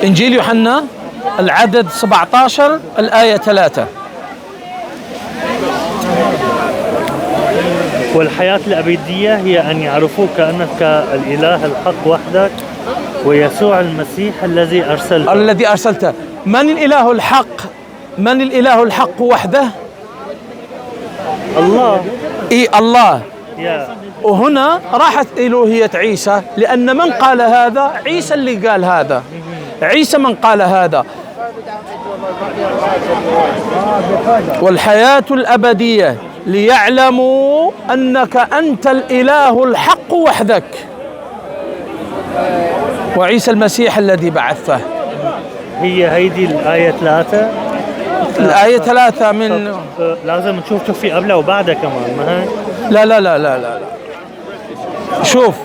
إنجيل يوحنا العدد 17 الآية 3. والحياة الأبدية هي أن يعرفوك أنك الإله الحق وحدك ويسوع المسيح الذي أرسلته. من الإله الحق؟ من الإله الحق وحده؟ الله. الله. yeah. وهنا راحت إلوهية عيسى، لأن من قال هذا؟ عيسى اللي قال هذا. عيسى من قال هذا. والحياة الأبدية ليعلموا أنك أنت الإله الحق وحدك وعيسى المسيح الذي بعثته. هي هيدي الآية 3. الآية 3 من لازم نشوف في قبلها وبعدها كمان، ما هي؟ لا لا لا لا لا. شوف،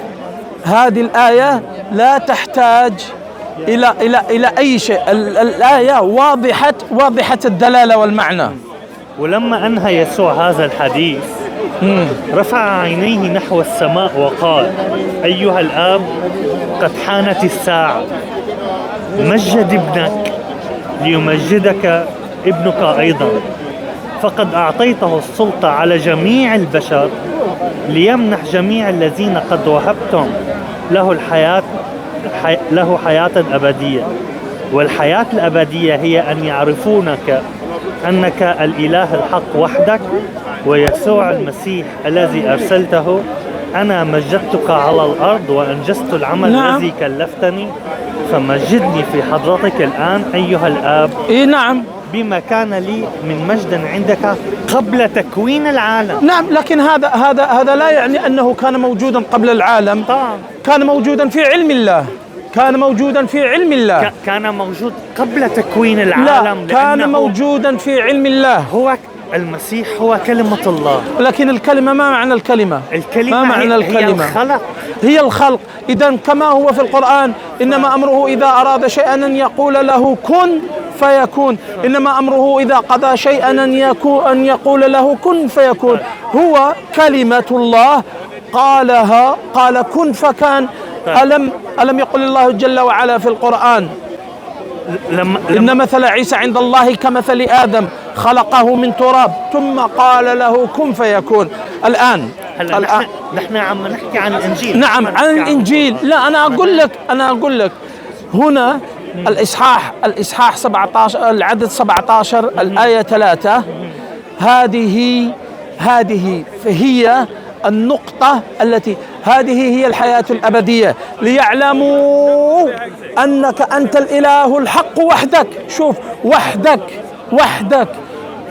هذه الآية لا تحتاج إلى أي شيء. الآية واضحة الدلالة والمعنى. ولما أنهى يسوع هذا الحديث رفع عينيه نحو السماء وقال: أيها الآب، قد حانت الساعة، مجد ابنك ليمجدك ابنك أيضا، فقد أعطيته السلطة على جميع البشر ليمنح جميع الذين قد وهبتم له حياة أبدية. والحياة الأبدية هي أن يعرفونك أنك الإله الحق وحدك ويسوع المسيح الذي أرسلته. أنا مجدتك على الأرض وأنجزت العمل الذي كلفتني، فمجدني في حضرتك الآن أيها الآب. نعم. بما كان لي من مجد عندك قبل تكوين العالم. نعم، لكن هذا لا يعني أنه كان موجودا قبل العالم. طبعا. كان موجودا في علم الله. كان موجودا في علم الله. كان موجود قبل تكوين العالم. لا، كان موجودا في علم الله. هو المسيح هو كلمة الله. لكن الكلمة، ما معنى الكلمة؟ ما معنى الكلمة؟ هي الخلق. إذن كما هو في القرآن: إنما أمره إذا أراد شيئا أن يقول له كن فيكون. إنما أمره إذا قضى شيئا أن يقول له كن فيكون. هو كلمة الله قال كن فكان. ألم يقل الله جل وعلا في القرآن: إن مثل عيسى عند الله كمثل آدم خلقه من تراب ثم قال له كن فيكون. الآن نحن عم نحكي عن الإنجيل. نعم، عن الإنجيل. لا، أنا أقول لك هنا الإصحاح 17 العدد 17 الآية 3. هذه فهي النقطة التي هذه هي الحياة الأبدية، ليعلموا أنك أنت الإله الحق وحدك. شوف، وحدك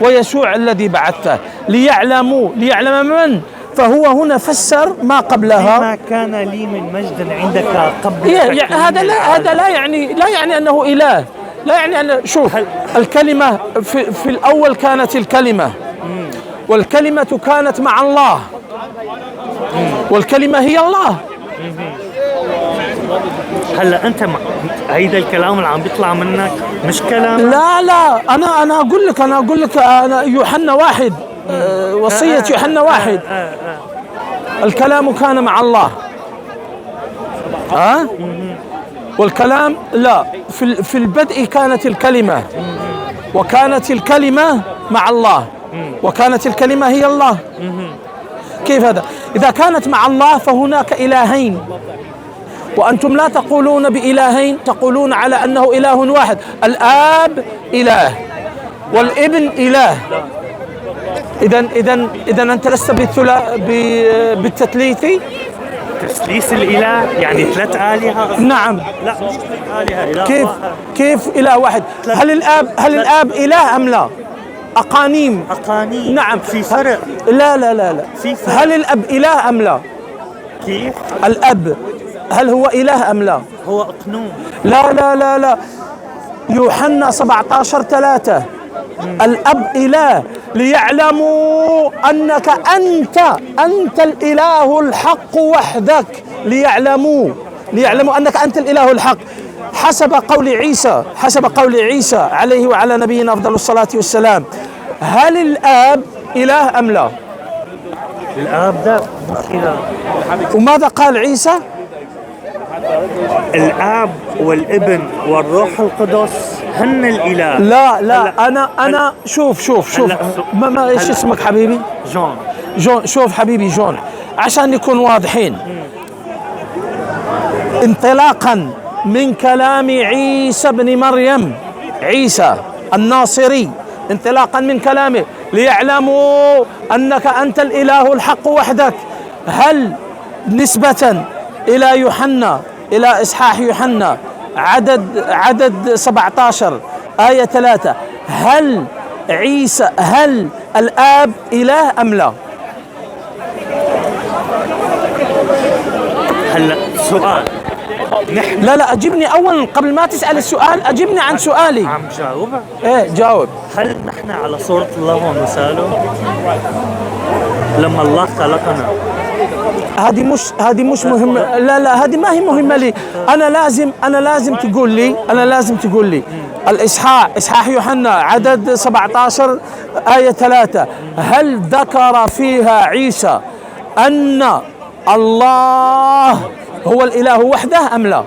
ويسوع الذي بعثته. ليعلم من؟ فهو هنا فسر ما قبلها. ما كان لي من مجد عندك قبل. هذا لا يعني أنه إله. لا يعني أن شوف، الكلمة في الأول كانت الكلمة، والكلمة كانت مع الله، والكلمة هي الله. هلا أنت هيدا الكلام اللي عم بيطلع منك مش كلام. لا، أنا أقول لك أنا يوحنا 1 وصية يوحنا 1. الكلام كان مع الله. والكلام لا في البدء كانت الكلمة، وكانت الكلمة مع الله، وكانت الكلمة هي الله. كيف هذا؟ إذا كانت مع الله فهناك إلهين، وأنتم لا تقولون بإلهين، تقولون على أنه إله واحد. الآب إله والابن إله. إذن أنت لست بالتثليث. تثليث الإله يعني 3 آلهة؟ نعم. لا، مش 3 آلهة. إله كيف إله واحد؟ هل الآب إله أم لا؟ أقانيم. نعم، في فرق. لا في فرق. هل الأب إله أم لا؟ كيف؟ الأب هل هو إله أم لا؟ هو أقنوم. لا. يوحنا 17:3 الأب إله، ليعلموا أنك أنت الإله الحق وحدك. ليعلموا أنك أنت الإله الحق حسب قول عيسى عليه وعلى نبينا أفضل الصلاة والسلام. هل الآب إله أم لا؟ الآب ده مش إله. وماذا قال عيسى؟ الآب والابن والروح القدس هن الإله. لا أنا شوف هلأ ما إيش اسمك حبيبي؟ جون. شوف حبيبي جون، عشان نكون واضحين، انطلاقا من كلام عيسى بن مريم، عيسى الناصري، انطلاقا من كلامه ليعلموا أنك أنت الإله الحق وحدك، هل نسبة إلى يوحنا، إلى إصحاح يوحنا عدد 17 آية 3، هل الآب إله أم لا؟ هلا سؤال، لا أجبني أولا قبل ما تسأل السؤال، أجبني عن سؤالي. عم جاوبك. إيه جاوب. هل نحن على صورة الله ومثاله لما الله خلقنا؟ هذه مش مهمة. لا هذه ما هي مهمة لي. أنا لازم تقول لي إصحاح يوحنا عدد 17 آية 3، هل ذكر فيها عيسى أن الله هو الإله وحده أم لا؟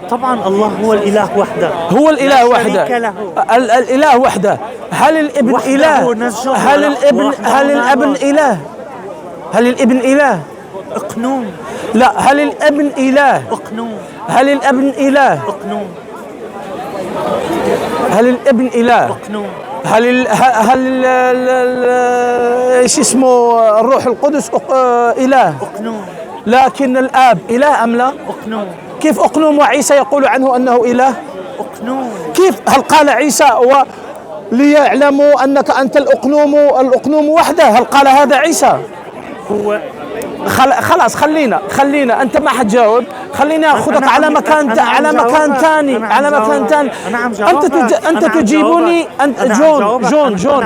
طبعا الله هو الإله وحده، هو الإله وحده، الإله وحده. هل الابن إله؟ هل الابن إله؟ اقنوم. لا، هل الابن إله؟ اقنوم. هل الابن إله؟ اقنوم. هل الابن إله؟ اقنوم. هل ايش اسمه الروح القدس إله؟ اقنوم. لكن الآب إله أم لا؟ اقنوم. كيف أقنوم وعيسى يقول عنه أنه إله؟ اقنوم. كيف؟ هل قال عيسى ليعلموا أنك أنت الأقنوم وحده؟ هل قال هذا عيسى؟ هو خلاص خلينا انت ما حتجاوب، خليني اخذك على مكان ثاني. انت تجيبني، انت جون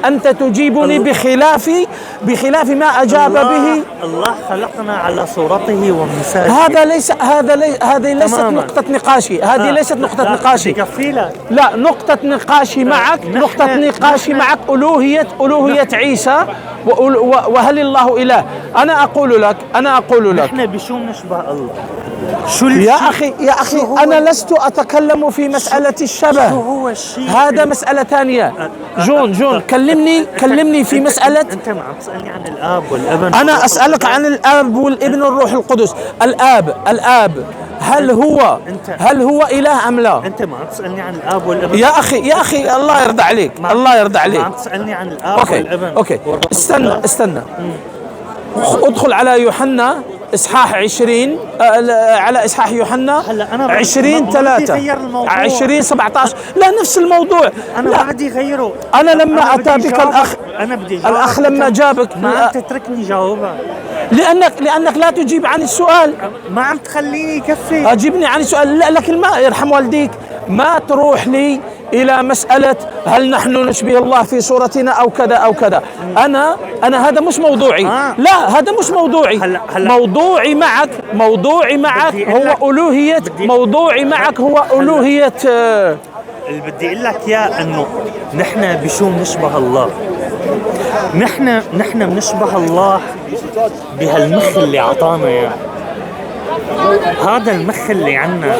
انت تجيبني بخلاف ما اجاب به. الله خلقنا على صورته ومثاله. هذه ليست نقطة نقاشي، لا، نقطة نقاشي معك ألوهية عيسى، وهل الله إله. أنا أقول لك نحن بشو نشبه الله؟ يا أخي أنا لست أتكلم في مسألة الشبه، شو هو الشيء؟ هذا مسألة ثانية. جون كلمني في مسألة. أنت ما عم تسألني عن الآب والابن. أنا أسألك عن الآب والابن والروح القدس. الآب هل هو إله أم لا؟ أنت ما عم تسألني عن الآب والابن. يا أخي الله يرضى عليك، ما عم تسألني عن الآب والابن. أوكي استنى. ادخل على يوحنا إصحاح 20، على إصحاح يوحنا 20:3 20:17. لا، نفس الموضوع. أنا ما بدي غيره. أنا لما أتى بك الأخ لما جابك ما تتركني جاوبك، لأنك لا تجيب عن السؤال. ما عم تخليني يكفي. أجيبني عن السؤال. لا، لكن ما يرحم والديك ما تروح لي إلى مسألة هل نحن نشبه الله في صورتنا أو كذا أو كذا. أنا هذا مش موضوعي. لا، هذا مش موضوعي. موضوعي معك هو ألوهية. اللي بدي أقول لك يا أنه نحن بشو نشبه الله؟ نحن بنشبه الله بهالمخ اللي عطانا اياه. هذا المخ اللي عنا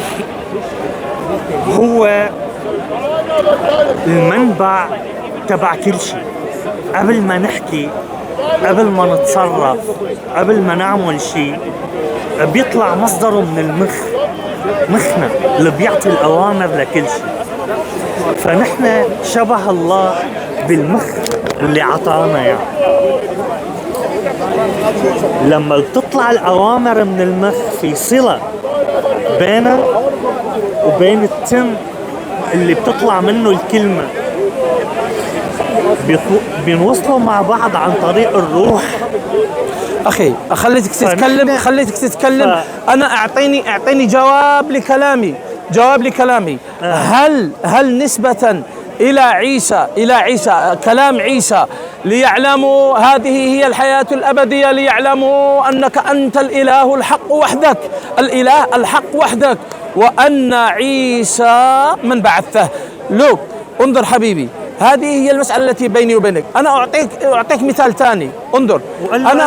هو المنبع تبع كل شيء. قبل ما نحكي، قبل ما نتصرف، قبل ما نعمل شيء، بيطلع مصدره من المخ، مخنا اللي بيعطي الأوامر لكل شيء. فنحن شبه الله بالمخ اللي عطانا يعني. لما بتطلع الأوامر من المخ في صلة بيننا وبين التم اللي بتطلع منه الكلمة، بنوصلوا مع بعض عن طريق الروح. أخي خليتك تتكلم. أنا أعطيني جواب لكلامي. هل نسبة إلى عيسى كلام عيسى ليعلموا هذه هي الحياة الأبدية، ليعلموا أنك أنت الإله الحق وحدك، وأن عيسى من بعثه. لو انظر حبيبي، هذه هي المسألة التي بيني وبينك. أنا أعطيك مثال ثاني. انظر، أنا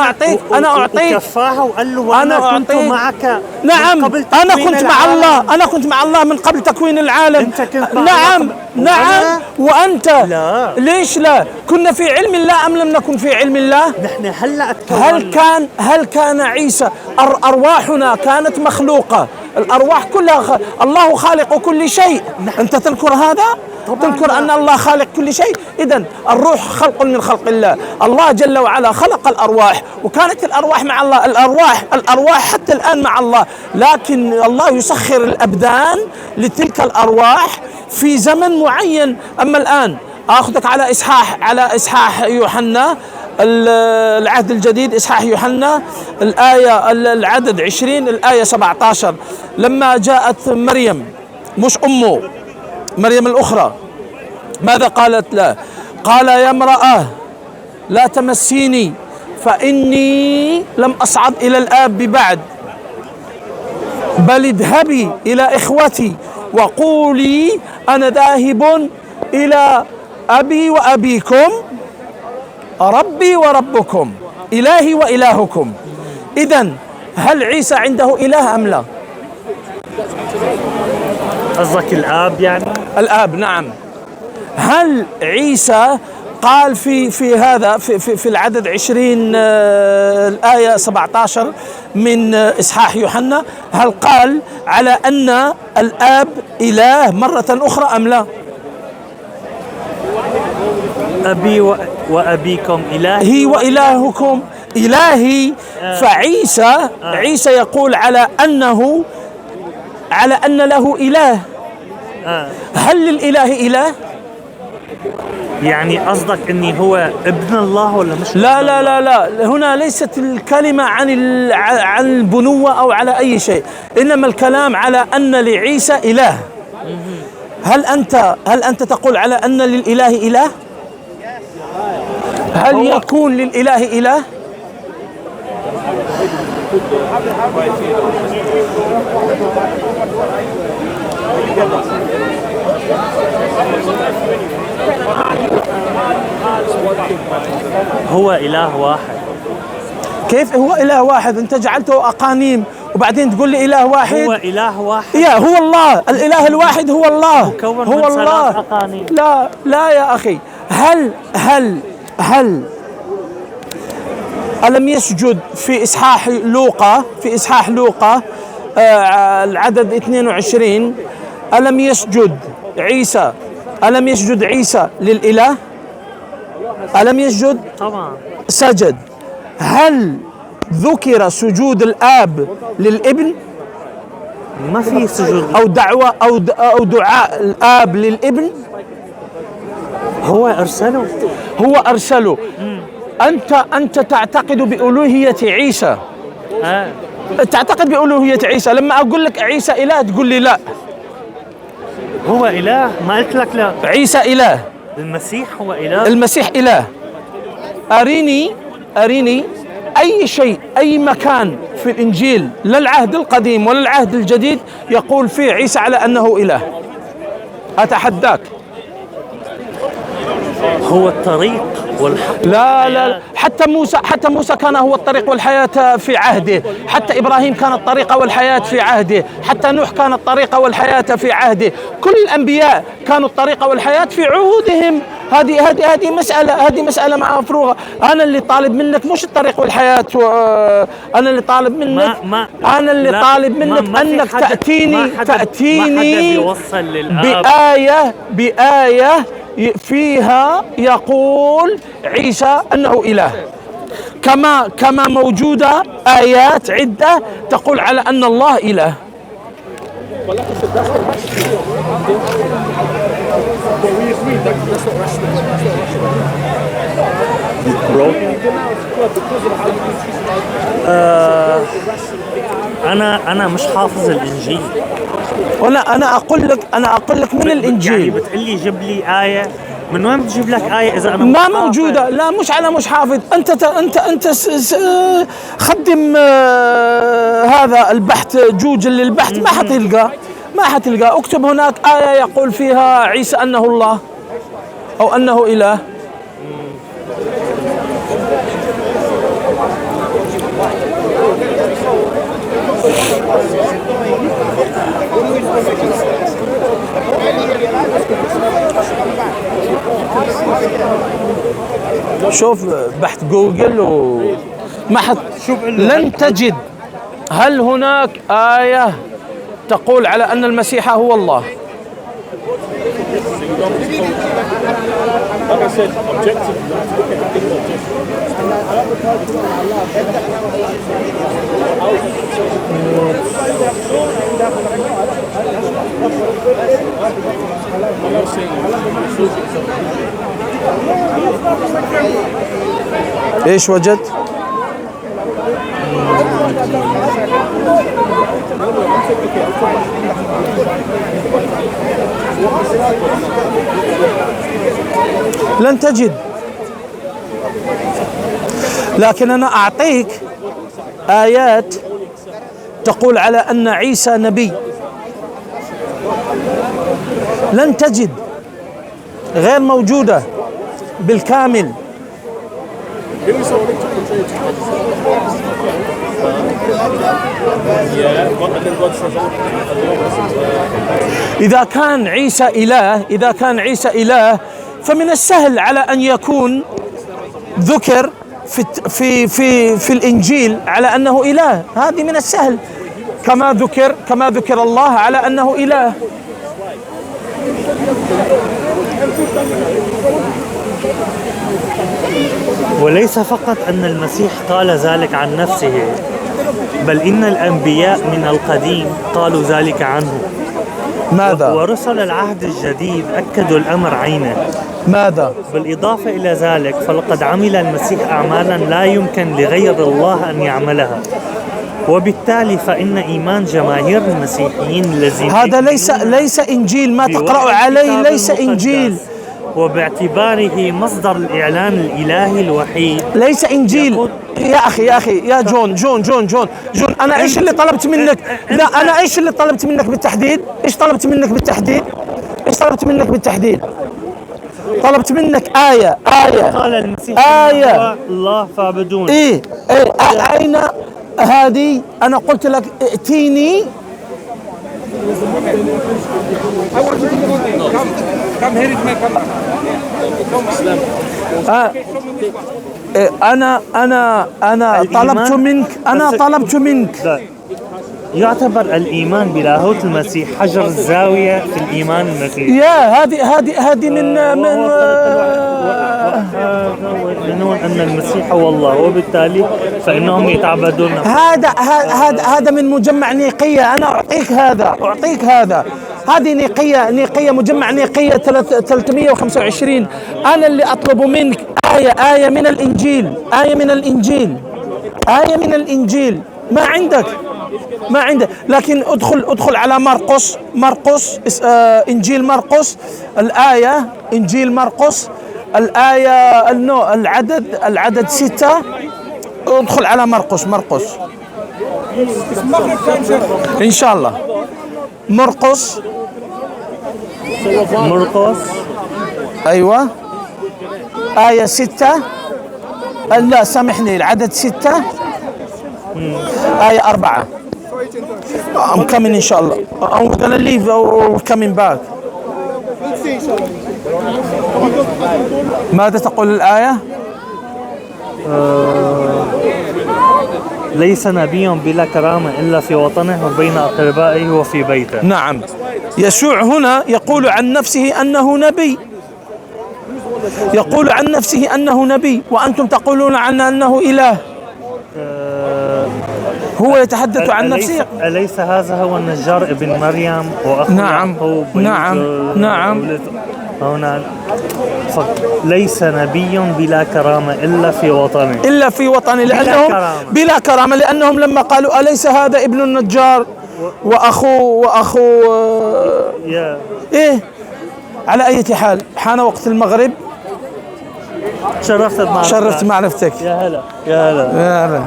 أعطيك كفاها وقال له وأنا كنت معك. نعم، أنا كنت مع الله، أنا كنت مع الله من قبل تكوين العالم. أنت كنت مع نعم نعم، وأنت لا. ليش لا؟ كنا في علم الله أم لم نكن في علم الله؟ نحن هلأ هل كان عيسى، أرواحنا كانت مخلوقة، الأرواح كلها الله خالق كل شيء. أنت تنكر هذا؟ تنكر أن الله خالق كل شيء؟ إذن الروح خلق من خلق الله. الله جل وعلا خلق الأرواح، وكانت الأرواح مع الله. الأرواح حتى الآن مع الله، لكن الله يسخر الأبدان لتلك الأرواح في زمن معين. أما الآن أخذك على إصحاح يوحنا العهد الجديد، إصحاح يوحنا الآية العدد 20 الآية 17، لما جاءت مريم، مش أمه، مريم الأخرى، ماذا قالت له؟ قال يا امرأة لا تمسيني فإني لم أصعد إلى الآب بعد، بل اذهبي إلى إخوتي وقولي أنا ذاهب إلى أبي وأبيكم، ربي وربكم، إلهي وإلهكم. إذن هل عيسى عنده إله أم لا؟ قصدك الآب يعني؟ الآب، نعم. هل عيسى قال في هذا في العدد 20 الآية 17 من إصحاح يوحنا، هل قال على أن الآب إله مرة أخرى أم لا؟ أبي وأبيكم، إلهي وإلهكم، إلهي. فعيسى عيسى يقول على أن له إله. هل للإله إله؟ يعني قصدك أني هو ابن الله ولا مش؟ لا لا لا لا، هنا ليست الكلمة عن البنوة أو على أي شيء، إنما الكلام على أن لعيسى إله. هل أنت تقول على أن للإله إله؟ هل يكون للإله إله؟ هو إله واحد. كيف هو إله واحد؟ أنت جعلته أقانيم وبعدين تقول لي إله واحد. هو إله واحد، هو الله، الإله الواحد هو الله، مكون هو من الله. أقانيم. لا يا أخي، هل ألم يسجد في إصحاح لوقا العدد 22، ألم يسجد عيسى للإله؟ ألم يسجد؟ طبعا سجد. هل ذكر سجود الآب للابن؟ ما في سجود أو دعوة أو دعاء الآب للابن؟ هو أرسله. أنت تعتقد بألوهية عيسى. تعتقد بألوهية عيسى. لما أقول لك عيسى إله تقول لي لا. هو إله، ما قلت لك لا. عيسى إله. المسيح هو إله. المسيح إله. أريني أي شيء، أي مكان في الإنجيل، لا العهد القديم ولا العهد الجديد، يقول فيه عيسى على أنه إله. أتحداك. هو الطريق والحق. لا، حتى موسى كان هو الطريق والحياة في عهده، حتى إبراهيم كان الطريق والحياة في عهده، حتى نوح كان الطريق والحياة في عهده، كل الأنبياء كانوا الطريق والحياة في عهودهم. هذه مسألة مفروغة. أنا اللي طالب منك مش الطريق والحياة، أنا اللي طالب منك أنك تأتيني بآية فيها يقول عيسى أنه إله، كما موجودة آيات عدة تقول على أن الله إله. أنا مش حافظ الإنجيل، أنا أقول لك من الإنجيل. يعني بتقلي جيب لي آية، من وين بتجيب لك آية إذا أنا ما موجودة؟ لا، مش حافظ. أنت خدم هذا البحث، جوجل للبحث، ما حتلقى. اكتب هناك آية يقول فيها عيسى أنه الله، أو أنه إله؟ شوف بحث جوجل وما حد لن تجد. هل هناك آية تقول على أن المسيح هو الله؟ ايش وجدت؟ لن تجد. لكن أنا أعطيك آيات تقول على أن عيسى نبي. لن تجد، غير موجودة بالكامل. إذا كان عيسى إله فمن السهل على أن يكون ذكر في الإنجيل على أنه إله. هذه من السهل، كما ذكر الله على أنه إله. وليس فقط أن المسيح قال ذلك عن نفسه، بل إن الأنبياء من القديم قالوا ذلك عنه. ماذا؟ ورسل العهد الجديد أكدوا الأمر عينه. ماذا؟ بالإضافة إلى ذلك فلقد عمل المسيح أعمالا لا يمكن لغير الله أن يعملها، وبالتالي فإن إيمان جماهير المسيحيين الذين هذا ليس إنجيل، ما تقرأ عليه ليس إنجيل، وباعتباره مصدر الإعلان الإلهي الوحيد ليس إنجيل. يا أخي يا جون، أنا إيش اللي طلبت منك؟ لا، أنا إيش اللي طلبت منك بالتحديد؟ إيش طلبت منك بالتحديد؟ طلبت منك آية. قال المسيح آية الله فاعبدون. إيه أين هذه؟ أنا قلت لك ائتيني. أنا طلبت منك. يعتبر الإيمان بلاهوت المسيح حجر الزاوية في الإيمان المسيحي. يا هذه من يؤمنون أن المسيح هو الله، وبالتالي فإنهم يتعبدون. هذا من مجمع نيقية. أنا أعطيك هذا. هذه نيقية مجمع نيقية 325. أنا اللي أطلب منك آية من الإنجيل. ما عندك. لكن ادخل على مرقس إنجيل مرقس الآية، إنجيل مرقس الآية العدد 6. ادخل على مرقس إن شاء الله. مرقس أيوة آية 6. لا سامحني، العدد 6 آية 4. I'm coming إن شاء الله. I'm gonna leave or coming back. ماذا تقول الآية؟ ليس نبي بلا كرامة إلا في وطنه وبين أقربائه وفي بيته. نعم، يسوع هنا يقول عن نفسه أنه نبي، وأنتم تقولون عنه أنه إله. هو يتحدث عن نفسه. أليس هذا هو النجار ابن مريم وأخو يعقوب؟ نعم. هنا ليس نبي بلا كرامة إلا في وطنه لأنهم بلا كرامة لأنهم لما قالوا أليس هذا ابن النجار وأخو إيه. على أي حال، حان وقت المغرب. شرفت معرفتك. يا هلا.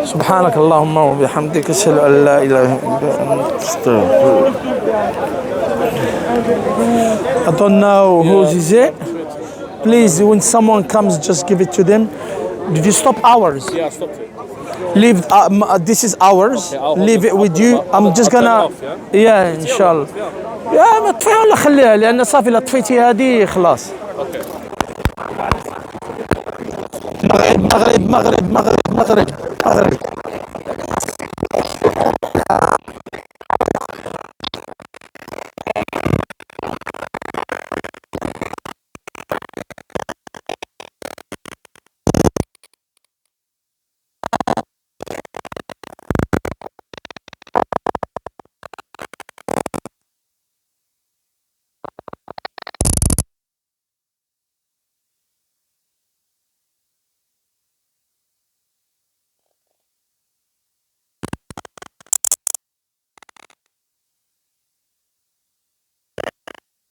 سبحانك اللهم وبحمدك، أشهد أن لا إله إلا أنت، أستغفرك. I don't know who is it. Please, when someone comes, just give it to them. Did you stop ours? Yeah, I stopped it. Leave. This is ours. I'll Leave it with you. I'm just I'll turn gonna. it off, yeah? Yeah, إن شاء الله. يا ما تطفيها ولا خليها لأن صافي لا طفيتي هذه خلاص. Okay. مغرب مغرب مغرب مغرب مغرب مغرب.